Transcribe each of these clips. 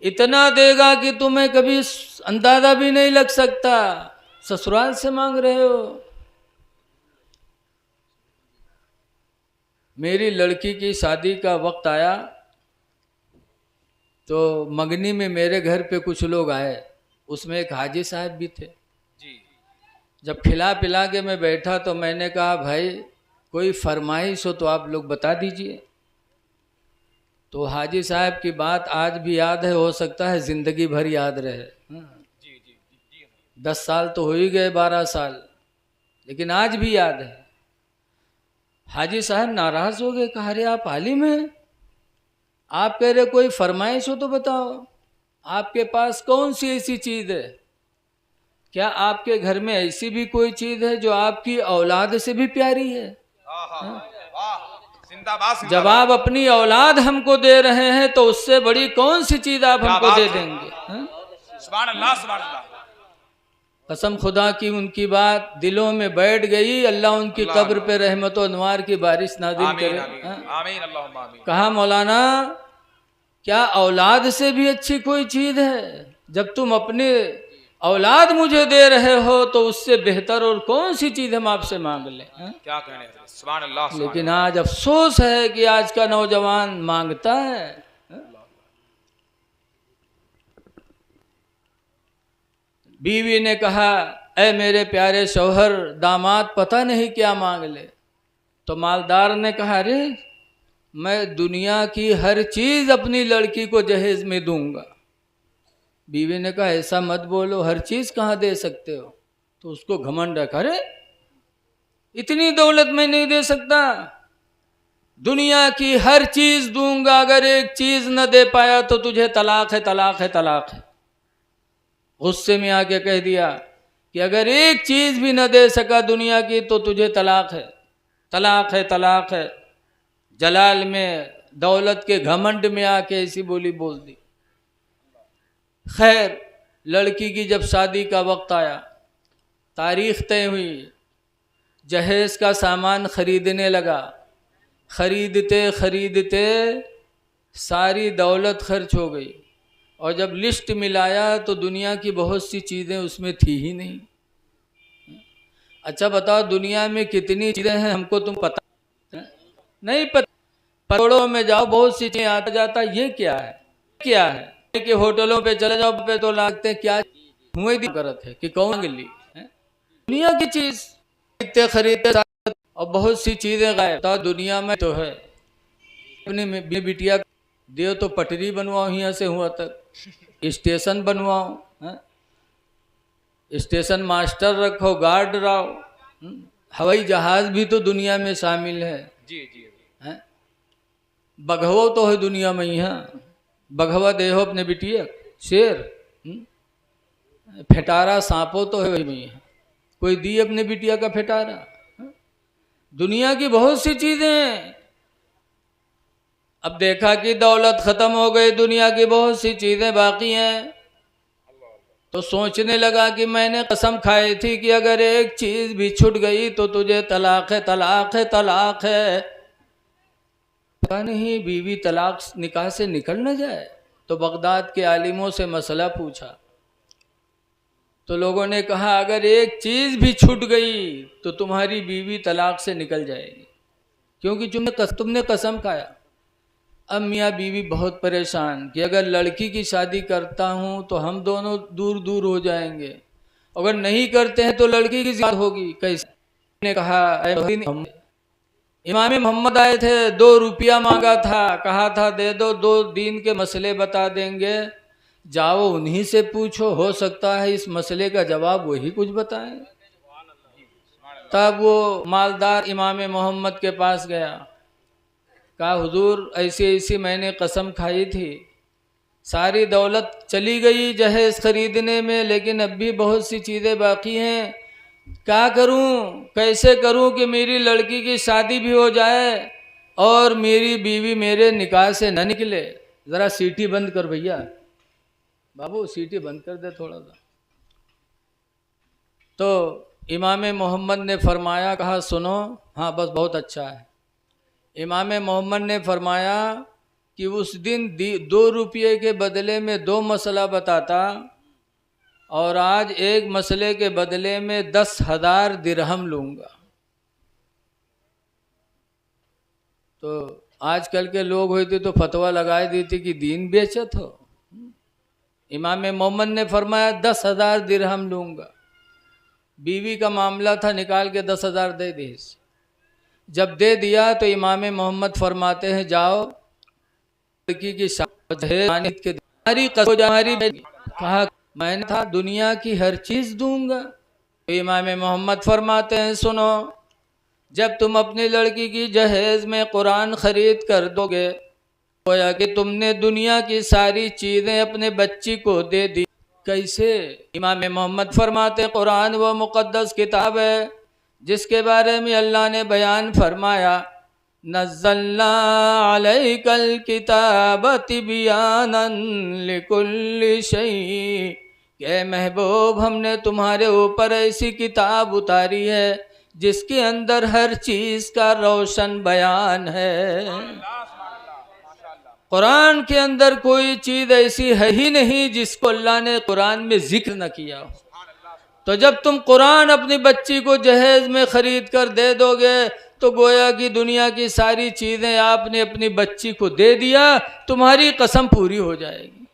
इतना देगा कि तुम्हें कभी अंदाजा भी नहीं लग सकता। ससुराल से मांग रहे हो। मेरी लड़की की शादी का वक्त आया तो मंगनी में मेरे घर पे कुछ लोग आए, उसमें एक हाजी साहब भी थे जी। जब खिला पिला के मैं बैठा तो मैंने कहा भाई कोई फरमाइश हो तो आप लोग बता दीजिए। तो हाजी साहब की बात आज भी याद है, हो सकता है जिंदगी भर याद रहे। जी जी जी। 10 साल तो हो ही गए, 12 साल, लेकिन आज भी याद है। हाजी साहब नाराज हो गए, कहा अरे आप आलिम हैं, आप कह रहे कोई फरमाइश हो तो बताओ, आपके पास कौन सी ऐसी चीज है? क्या आपके घर में ऐसी भी कोई चीज है जो आपकी औलाद से भी प्यारी है? जब आप अपनी औलाद हमको दे रहे हैं तो उससे बड़ी कौन सी चीज आप हमको दे देंगे? सुभान अल्लाह, सुभान अल्लाह। कसम खुदा की उनकी बात दिलों में बैठ गई। अल्लाह उनकी कब्र पे रहमत और अनवार की बारिश नाज़िल करे। आमीन, अल्लाहुम्मा आमीन। कहा मौलाना क्या औलाद से भी अच्छी कोई चीज है? जब तुम अपने औलाद मुझे दे रहे हो तो उससे बेहतर और कौन सी चीज हम आपसे मांग लें? क्या कहने, सुभान अल्लाह। लेकिन आज अफसोस है कि आज का नौजवान मांगता है। बीवी ने कहा ऐ मेरे प्यारे शौहर, दामाद पता नहीं क्या मांग ले। तो मालदार ने कहा अरे मैं दुनिया की हर चीज अपनी लड़की को जहेज में दूंगा। बीवी ने कहा ऐसा मत बोलो, हर चीज कहाँ दे सकते हो? तो उसको घमंड रखा, अरे इतनी दौलत मैं नहीं दे सकता, दुनिया की हर चीज दूंगा, अगर एक चीज न दे पाया तो तुझे तलाक है, तलाक है, तलाक है। गुस्से में आके कह दिया कि अगर एक चीज भी न दे सका दुनिया की तो तुझे तलाक है, तलाक है, तलाक है। जलाल में दौलत के घमंड में आके ऐसी बोली बोल दी। खैर लड़की की जब शादी का वक्त आया, तारीख तय हुई, जहेज का सामान खरीदने लगा। खरीदते खरीदते सारी दौलत खर्च हो गई और जब लिस्ट मिलाया तो दुनिया की बहुत सी चीज़ें उसमें थी ही नहीं। अच्छा बताओ दुनिया में कितनी चीज़ें हैं हमको तुम पता नहीं? पता। करोड़ों में जाओ बहुत सी चीज़ें आता जाता, ये क्या है, क्या है कि होटलों पे चले जाओ पे तो लागते हैं क्या हुए दी करत है कि कौन मांग ली है? दुनिया की चीज़ खरीदते खरीदते और बहुत सी चीज़ें गायब। तो दुनिया में तो है अपनी बिटिया दे तो पटरी बनवाओ, यहाँ से हुआ तक स्टेशन बनवाओ, स्टेशन मास्टर रखो, गार्ड रहो, हवाई जहाज भी तो दुनिया में शामिल है। जी जी है। बघवो तो है दुनिया में, यहाँ बघवा देहो अपने बिटिया, शेर फेटारा सांपो तो है वही में, कोई दी अपने बिटिया का फेटारा। दुनिया की बहुत सी चीजें हैं। अब देखा कि दौलत खत्म हो गई, दुनिया की बहुत सी चीजें बाकी हैं, तो सोचने लगा कि मैंने कसम खाई थी कि अगर एक चीज भी छूट गई तो तुझे तलाक है, तलाक है, तलाक है। पता नहीं बीवी तलाक निकाह से निकल न जाए। तो बगदाद के आलिमों से मसला पूछा तो लोगों ने कहा अगर एक चीज भी छूट गई तो तुम्हारी बीवी तलाक से निकल जाएगी, क्योंकि तुमने कसम खाया। अब मियाँ बीवी बहुत परेशान कि अगर लड़की की शादी करता हूँ तो हम दोनों दूर दूर हो जाएंगे, अगर नहीं करते हैं तो लड़की की जिद होगी कैसे? ने कहा इमाम मोहम्मद आए थे, 2 रुपया मांगा था, कहा था दे दो, 2 दिन के मसले बता देंगे, जाओ उन्हीं से पूछो, हो सकता है इस मसले का जवाब वही कुछ बताएं। तब वो मालदार इमाम मोहम्मद के पास गया, कहा हुजूर ऐसी ऐसी मैंने कसम खाई थी, सारी दौलत चली गई जहेज खरीदने में, लेकिन अब भी बहुत सी चीज़ें बाकी हैं, क्या करूं, कैसे करूं कि मेरी लड़की की शादी भी हो जाए और मेरी बीवी मेरे निकाह से न निकले। ज़रा सीटी बंद कर भैया, बाबू सीटी बंद कर दे थोड़ा सा। तो इमाम मोहम्मद ने फरमाया, कहा सुनो, हाँ बस बहुत अच्छा है। इमाम मोहम्मद ने फरमाया कि उस दिन 2 रुपये के बदले में 2 मसला बताता, और आज एक मसले के बदले में 10,000 दिरहम लूँगा। तो आजकल के लोग होते तो फतवा लगाए देते कि दीन बेचत हो। इमाम मोहम्मद ने फरमाया 10,000 दिरहम लूँगा। बीवी का मामला था, निकाल के 10,000 दे दी। जब दे दिया तो इमाम मोहम्मद फरमाते हैं, जाओ लड़की की कहा मैंने था दुनिया की हर चीज़ दूंगा। तो इमाम मोहम्मद फरमाते हैं, सुनो, जब तुम अपनी लड़की की जहेज में कुरान खरीद कर दोगे, गोया कि तुमने दुनिया की सारी चीज़ें अपने बच्ची को दे दी। कैसे? इमाम मोहम्मद फरमाते, कुरान वो मुक़द्दस किताब है जिसके बारे में अल्लाह ने बयान फरमाया, नज़्ज़लना अलैकल किताब तिबयानन लिकुल्लि शै। के महबूब, हमने तुम्हारे ऊपर ऐसी किताब उतारी है जिसके अंदर हर चीज़ का रोशन बयान है। कुरान के अंदर कोई चीज़ ऐसी है ही नहीं जिसको अल्लाह ने कुरान में जिक्र न किया हो। तो जब तुम कुरान अपनी बच्ची को जहेज में ख़रीद कर दे दोगे तो गोया कि दुनिया की सारी चीज़ें आपने अपनी बच्ची को दे दिया, तुम्हारी कसम पूरी हो जाएगी।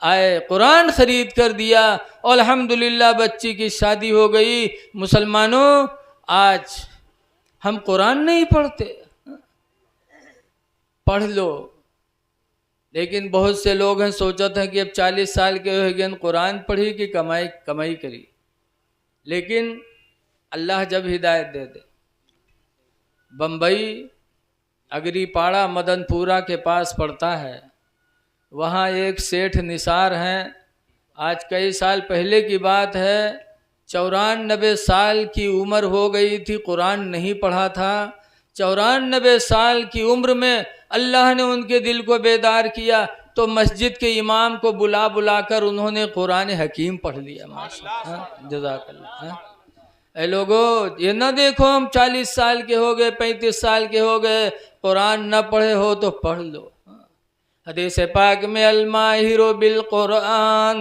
आए कुरान ख़रीद कर दिया, अल्हम्दुलिल्लाह बच्ची की शादी हो गई। मुसलमानों, आज हम कुरान नहीं पढ़ते, पढ़ लो। लेकिन बहुत से लोग हैं सोचते हैं कि अब 40 साल के हो गए, कुरान पढ़ी कि कमाई करी। लेकिन अल्लाह जब हिदायत दे दे। बम्बई अगरीपाड़ा मदनपुरा के पास पड़ता है, वहाँ एक सेठ निसार हैं। आज कई साल पहले की बात है, 94 साल की उम्र हो गई थी, कुरान नहीं पढ़ा था। 94 साल की उम्र में अल्लाह ने उनके दिल को बेदार किया तो मस्जिद के इमाम को बुला कर उन्होंने कुरान हकीम पढ़ लिया। माशाअल्लाह, जज़ाकल्लाह। ए लोगो, ये ना देखो हम 40 साल के हो गए, 35 साल के हो गए, कुरान न पढ़े हो तो पढ़ लो। हदीस पाक में अल-माहिरु बिल कुरान,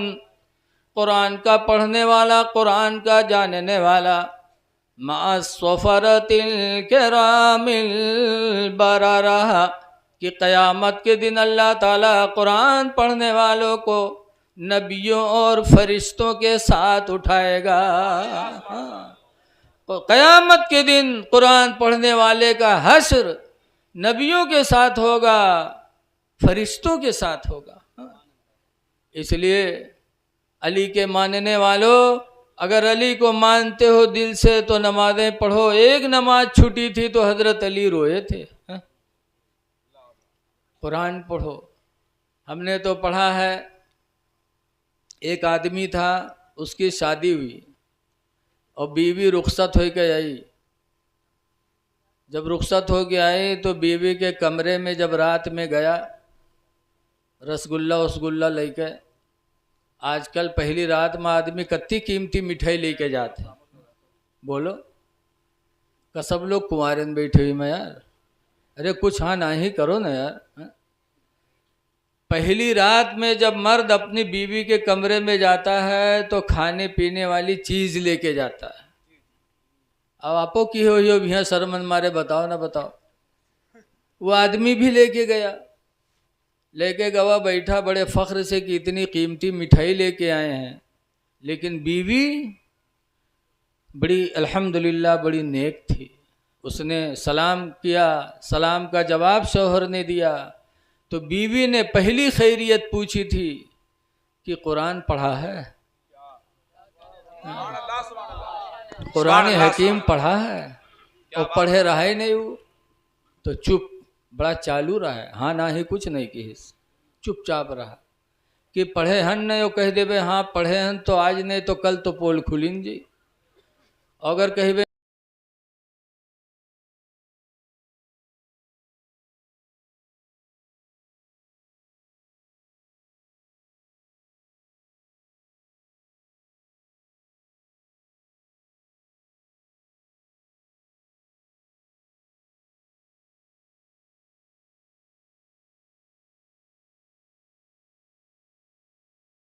कुरान का पढ़ने वाला, कुरान का जानने वाला, मा सफरतिल किरामिल बरारा, कि क़यामत के दिन अल्लाह ताला कुरान पढ़ने वालों को नबियों और फरिश्तों के साथ उठाएगा। क़यामत के दिन कुरान पढ़ने वाले का हश्र नबियों के साथ होगा, फरिश्तों के साथ होगा। इसलिए अली के मानने वालों, अगर अली को मानते हो दिल से तो नमाज़ें पढ़ो। एक नमाज छूटी थी तो हज़रत अली रोए थे। कुरान पढ़ो। हमने तो पढ़ा है, एक आदमी था, उसकी शादी हुई और बीवी रुखसत हो के आई। जब रुखसत हो के आई तो बीवी के कमरे में जब रात में गया, रसगुल्ला लेके, आजकल पहली रात में आदमी कत्ती कीमती मिठाई लेके जाते, बोलो का सब लोग कुंवारे में बैठे हुई में यार, अरे कुछ हाँ ना ही करो ना यार। पहली रात में जब मर्द अपनी बीवी के कमरे में जाता है तो खाने पीने वाली चीज़ लेके जाता है। अब आपो की हो भैया शर्मन मारे बताओ ना बताओ। वो आदमी भी लेके गया, लेके गवा बैठा बड़े फ़ख्र से कि इतनी कीमती मिठाई लेके आए हैं। लेकिन बीवी बड़ी अल्हम्दुलिल्लाह बड़ी नेक थी। उसने सलाम किया, सलाम का जवाब शौहर ने दिया तो बीवी ने पहली खैरियत पूछी थी कि कुरान पढ़ा है, कुरान हकीम पढ़ा है। और पढ़े रहा ही नहीं वो तो चुप, बड़ा चालू रहा है, हाँ ना ही कुछ नहीं की, चुपचाप रहा। कि पढ़े हन नहीं वो कह देवे हाँ पढ़े हन तो आज नहीं तो कल तो पोल खुलिन जी। अगर कहे